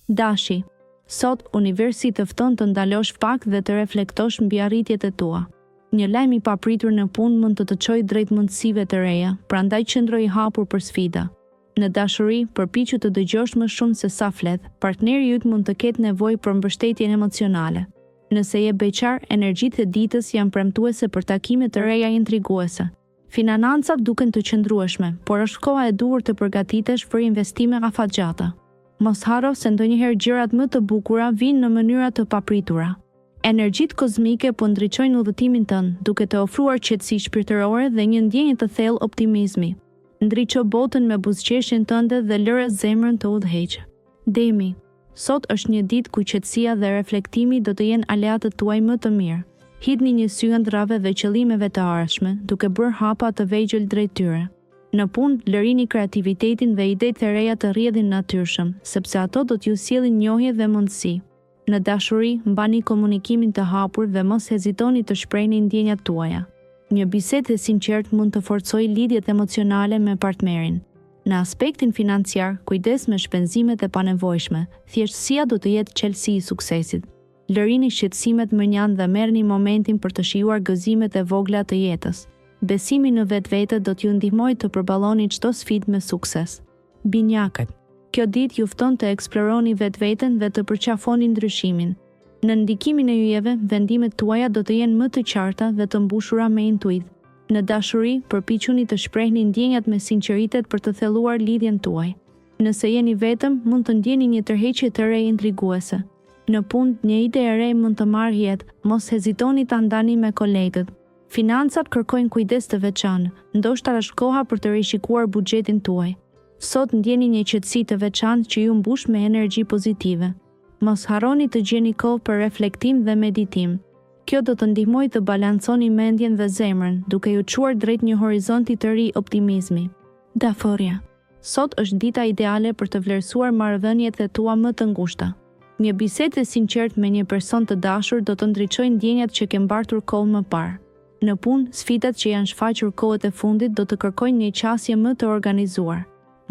Dashi, sot universi të fton të ndalosh pak dhe të reflektosh mbi arritjet e tua. Një lajm i papritur në punë mund të të çojë drejt mundësive të reja, prandaj qëndro i hapur për sfida. Në dashuri, përpiqu të dëgjosh më shumë se sa flet. Partneri yt mund të ketë nevojë për mbështetjen emocionale. Nëse je beqar, energjitë e ditës janë premtuese për takime të reja intriguese. Financat duken të qëndrueshme, por është koha e duhur të përgatitesh për investime afatgjata. Mos harro se ndonjëherë gjërat më të bukura vijnë në mënyra të papritura. Energjitë kozmike po ndriçojnë udhëtimin tënd, duke të ofruar qetësi shpirtërore dhe një ndjenjë të thellë optimizmi. Ndriço botën me buzëqeshjen tënde dhe lëre zemrën të udhëheq. Demi, sot është një ditë ku qetësia dhe reflektimi do të jenë aleatët tuaj më të mirë. Hidhni një sy ëndrave dhe qëllimeve të ardhshme, duke bërë hapa të vegjël drejt tyre. Në punë, lërini kreativitetin dhe idetë të reja të rrjedhin natyrshëm, sepse ato do t'ju sjellin njohje dhe mundësi. Në dashuri, mbani komunikimin të hapur dhe mos hezitoni të shprehni ndjenjat tuaja. Një bisedë e sinqertë mund të forcojë lidhjet emocionale me partnerin. Në aspektin financiar, kujdes me shpenzimet e panevojshme. Thjeshtësia do të jetë çelësi i suksesit. Lërini shqetësimet mënjan dhe merrni momentin për të shijuar gëzimet e vogla të jetës. Besimi në vetvete do t'ju ndihmojë të përballoni çdo sfidë me sukses. Binjakët, kjo ditë ju fton të eksploroni vetveten dhe të përqafoni ndryshimin. Në ndikimin e yjeve, vendimet tuaja do të jenë më të qarta dhe të mbushura me intuit. Në dashuri, përpiquni të shprehni ndjenjat me sinqeritet për të thelluar lidhjen tuaj. Nëse jeni vetëm, mund të ndjeni një tërheqje të re intriguese. Në punë, një ide e re mund të marrë jetë, mos hezitoni ta ndani me kolegët. Financat kërkojnë kujdes të veçantë, ndoshta është koha për të rishikuar buxhetin tuaj. Sot ndjeni një qetësi të veçantë që ju mbush me energji pozitive. Mos harroni të gjeni kohë për reflektim dhe meditim. Kjo do të ndihmojë të balanconi mendjen dhe zemrën, duke ju çuar drejt një horizonti të ri optimizmi. Daforia. Sot është dita ideale për të vlerësuar marrëdhëniet e tua më të ngushta. Një bisedë e sinqertë me një person të dashur do të ndriçojë ndjenjat që ke mbartur kohë më parë. Në punë, sfidat që janë shfaqur kohët e fundit do të kërkojnë një qasje më të organizuar.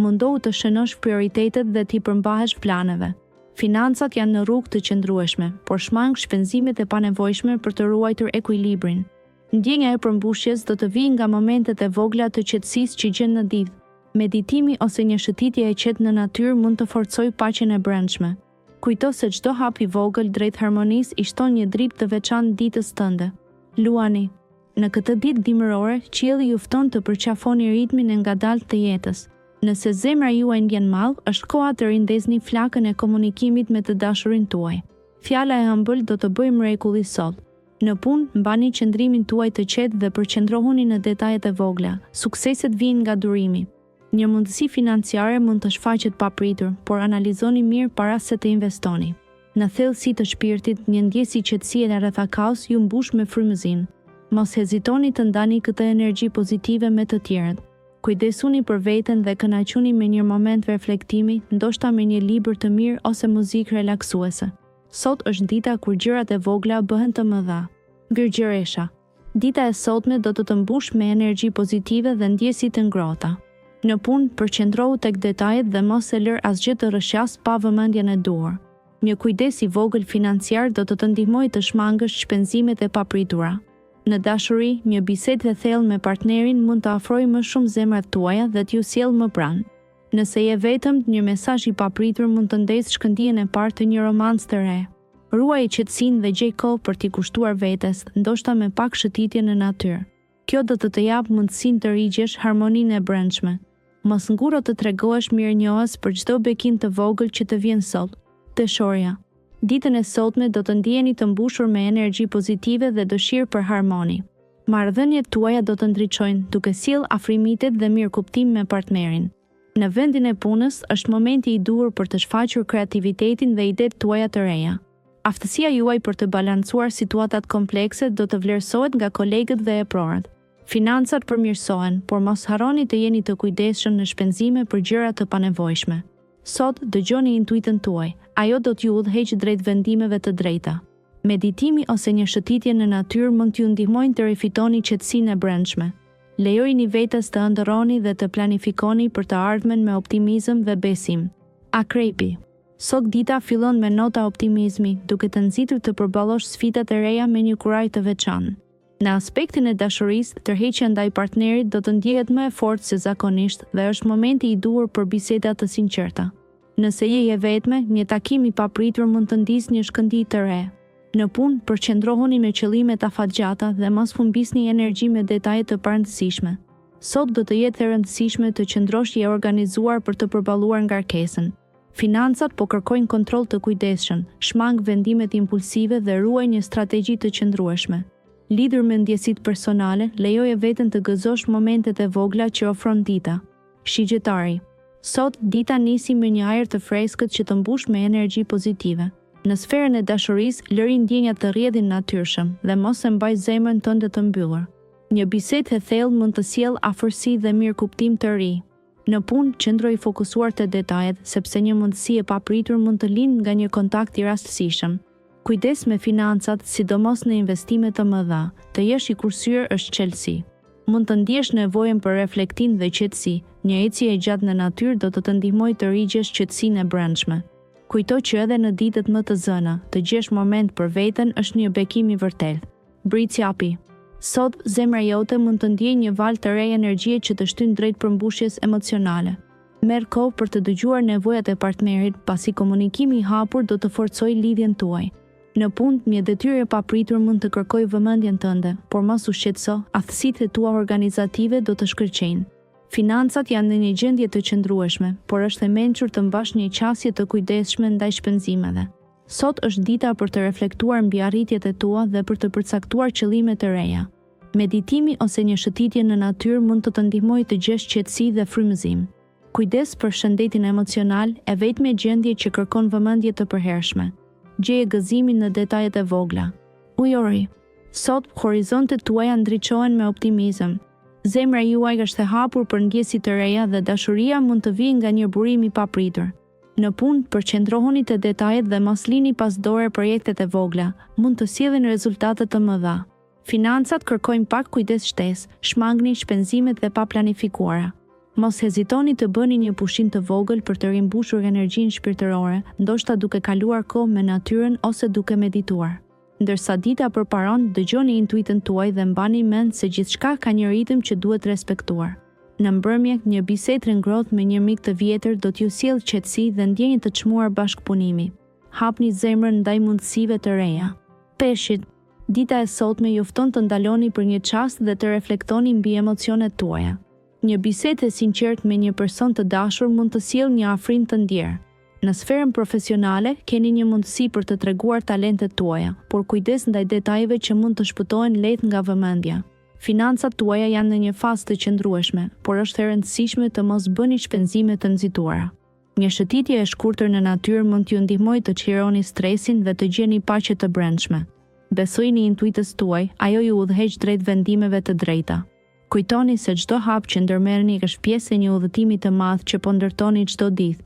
Mundohu të shënosh prioritetet dhe t'i përmbahesh planeve. Financat janë në rrugë të qëndrueshme, por shmang shpenzimet e panevojshme për të ruajtur ekuilibrin. Ndjenja e përmbushjes do të vijë nga momentet e vogla të qetësisë që gjen në ditë. Meditimi ose një shëtitje e qetë në natyrë mund të forcojë paqen e brendshme. Kujto se çdo hap i vogël drejt harmonisë i shton një drip të veçantë ditës tënde. Luani. Në këtë ditë dimërore, qielli ju fton të përqafoni ritmin e ngadaltë të jetës. Nëse zemra juaj ndjen mall, është koha të rindezni flakën e komunikimit me të dashurin tuaj. Fjala e ëmbël do të bëjë mrekulli sot. Në punë, mbani qëndrimin tuaj të qetë dhe përqendrohuni në detajet e vogla. Sukseset vijnë nga durimi. Një mundësi financiare mund të shfaqet papritur, por analizoni mirë para se të investoni. Në thellësi të shpirtit, një ndjesë qetësie e rrethakaos ju mbush me frymëzinë. Mos hezitoni të ndani këtë energji pozitive me të tjerët. Kujdesuni për veten dhe kënaquni me një moment reflektimi, ndoshta me një libër të mirë ose muzikë relaksuese. Sot është dita kur gjërat e vogla bëhen të mëdha. Gërgjëresha. Dita e sotme do të të mbush me energji pozitive dhe ndjesi të ngrohta. Në punë, përqendrohu tek detajet dhe mos e lër asgjë të rrëshqas pa vëmendjen e duhur. Një kujdes i vogël financiar do të të ndihmojë të shmangësh shpenzimet e papritura. Në dashuri, një bisedë e thellë me partnerin mund të afrojë më shumë zemrat tuaja dhe t'ju sjellë më pranë. Nëse je vetëm, një mesazh i papritur mund të ndesë shkëndijën e parë të një romancë të re. Ruaj qetësinë dhe gjej kohë për t'i kushtuar vetes, ndoshta me pak shëtitje në natyrë. Kjo do të japë mundësinë të rigjesh harmoninë e brendshme. Mos nguro të tregohesh mirënjohës për çdo bekim të vogël që të vjen sot. Dëshorja. Ditën e sotme do të ndjeni të mbushur me energji pozitive dhe dëshirë për harmoni. Marrëdhëniet tuaja do të ndriçojnë, duke sjellë afrimitet dhe mirëkuptim me partnerin. Në vendin e punës, është momenti i duhur për të shfaqur kreativitetin dhe idetë tuaja të reja. Aftësia juaj për të balancuar situatat komplekse do të vlerësohet nga kolegët dhe eprorët. Financat përmirësohen, por mos harroni të jeni të kujdesshëm në shpenzime për gjëra të panevojshme. Sot dëgjoni intuitën tuaj, ajo do t'ju udhëheqë drejt vendimeve të drejta. Meditimi ose një shëtitje në natyrë mund t'ju ndihmojnë të rifitoni qetësinë e brendshme. Lejojini vetes të ëndërroni dhe të planifikoni për të ardhmen me optimizëm dhe besim. Akrepi. Sot dita fillon me nota optimizmi, duke të nxitur të përballosh sfidat e reja me një kuraj të veçantë. Në aspektin e dashurisë, tërheqja ndaj partnerit do të ndjehet më e fortë se zakonisht dhe është momenti i duhur për biseda të sinqerta. Nëse je e vetme, një takim i papritur mund të ndisë një shkëndijë të re. Në punë, përqendrohuni me qëllime të afatgjata dhe mos humbisni energji me detaje të parëndësishme. Sot do të jetë e rëndësishme të qëndrosh i organizuar për të përballuar ngarkesën. Financat po kërkojnë kontroll të kujdesshëm, shmang vendimet impulsive dhe ruaj një strategji të qëndrueshme. Lidhur me ndjesitë personale, lejoje veten të gëzosh momentet e vogla që ofron dita. Shigjetari. Sot dita nisi me një ajër të freskët që të mbush me energji pozitive. Në sferën e dashurisë, lëri ndjenjat të rrjedhin natyrshëm dhe mos e mbaj zemrën tënde të mbyllur. Një bisedë e thellë mund të sjellë afërsi dhe mirëkuptim të ri. Në punë, qëndro i fokusuar te detajet, sepse një mundësi e papritur mund të lindë nga një kontakt i rastësishëm. Kujdes me financat, sidomos në investime të mëdha, të jesh i kursyer është çelësi. Mund të ndjesh nevojën për reflektim dhe qetësi, një ecje e gjatë në natyrë do të të ndihmojë të rigjesh qetësinë e brendshme. Kujto që edhe në ditët më të zëna, të gjesh moment për veten është një bekim i vërtetë. Bricjapi. Sot, zemra jote mund të ndjejë një val të re energjie që të shtyn drejt përmbushjes emocionale. Merr kohë për të dëgjuar nevojat e partnerit, pasi komunikimi i hapur do të forcojë lidhjen tuaj. Në punë, një detyrë e papritur mund të kërkojë vëmendjen tënde, por mos u shqetëso, aftësitë e tua organizative do të shkëlqejnë. Financat janë në një gjendje të qëndrueshme, por është e mençur të mbash një qasje të kujdesshme ndaj shpenzimeve. Sot është dita për të reflektuar mbi arritjet e tua dhe për të përcaktuar qëllime të reja. Meditimi ose një shëtitje në natyrë mund të të ndihmojë të gjesh qetësi dhe frymëzim. Kujdes për shëndetin emocional, e vetme gjendje që kërkon vëmendje të përhershme. Gjeje gëzimin në detajet e vogla. Ujori. Sot, horizontet tuaja ndriçohen me optimizëm. Zemra juaj është e hapur për ndjesi të reja dhe dashuria mund të vijë nga një burim i papritur. Në punë, përqendrohuni te detajet dhe mos lini pas dore projektet e vogla, mund të sjellin rezultate të mëdha. Financat kërkojnë pak kujdes shtesë, shmangni shpenzimet dhe paplanifikuara. Mos hezitoni të bëni një pushim të vogël për të rimbushur energjinë shpirtërore, ndoshta duke kaluar kohë me natyrën ose duke medituar. Ndërsa dita përparon, dëgjoni intuitën tuaj dhe mbani mend se gjithçka ka një ritëm që duhet respektuar. Në mbrëmje, një bisedë ngrohtë me një mik të vjetër do t'ju sjellë qetësi dhe ndjenjë të çmuar bashkëpunimi. Hapni zemrën ndaj mundësive të reja. Peshqit. Dita e sotme ju fton të ndaloni për një çast dhe të reflektoni mbi emocionet tuaja. Një bisedë e sinqertë me një person të dashur mund të sjellë një afrim të ndjerë. Në sferën profesionale, keni një mundësi për të treguar talentet tuaja, por kujdes ndaj detajeve që mund të shpëtohen lehtë nga vëmendja. Financat tuaja janë në një fazë të qëndrueshme, por është e rëndësishme të mos bëni shpenzime të nxituara. Një shëtitje e shkurtër në natyrë mund t'ju ndihmojë të çlironi stresin dhe të gjeni paqe të brendshme. Besojini intuitës tuaj, ajo ju udhëheq drejt vendimeve të drejta. Kujtoni se çdo hap që ndërmerrni është pjesë e një udhëtimi të madh që po ndërtoni çdo ditë,